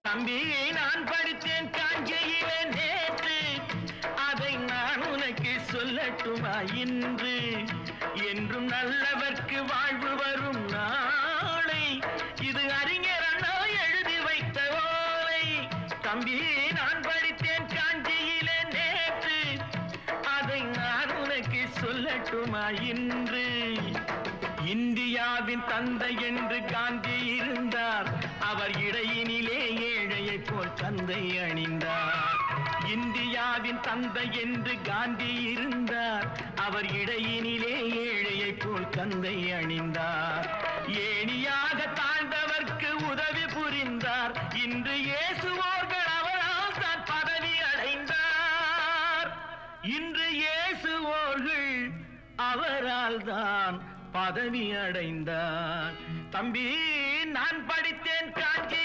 தம்பி, நான் படித்தேன் காஞ்சியிலே நேற்று, அதை நான் உனக்கு சொல்லட்டுமா இன்று? என்றும் நல்லவர்க்கு வாழ்வு வரும் நாளை, இது அறிஞர் அண்ணா எழுதி வைத்த ஓலை. தம்பி, நான் படித்தேன் காஞ்சியிலே நேற்று, அதை நான் உனக்கு சொல்லட்டுமா இன்று? இந்தியாவின் தந்தை என்று காந்தி இருந்தார், அவர் இடையினிலே ஏழையை போல் தந்தை அணிந்தார். இந்தியாவின் தந்தை என்று காந்தி இருந்தார், அவர் இடையினிலே ஏழையை போல் தந்தை அணிந்தார். ஏணியாக தாழ்ந்தவர்க்கு உதவி புரிந்தார், இன்று இயேசுவோர்கள் அவரால் தான் பதவி அடைந்தார். இன்று இயேசுவோர்கள் அவரால் தான் பதவி அடைந்தார். தம்பி, நான் படித்தேன் காஞ்சி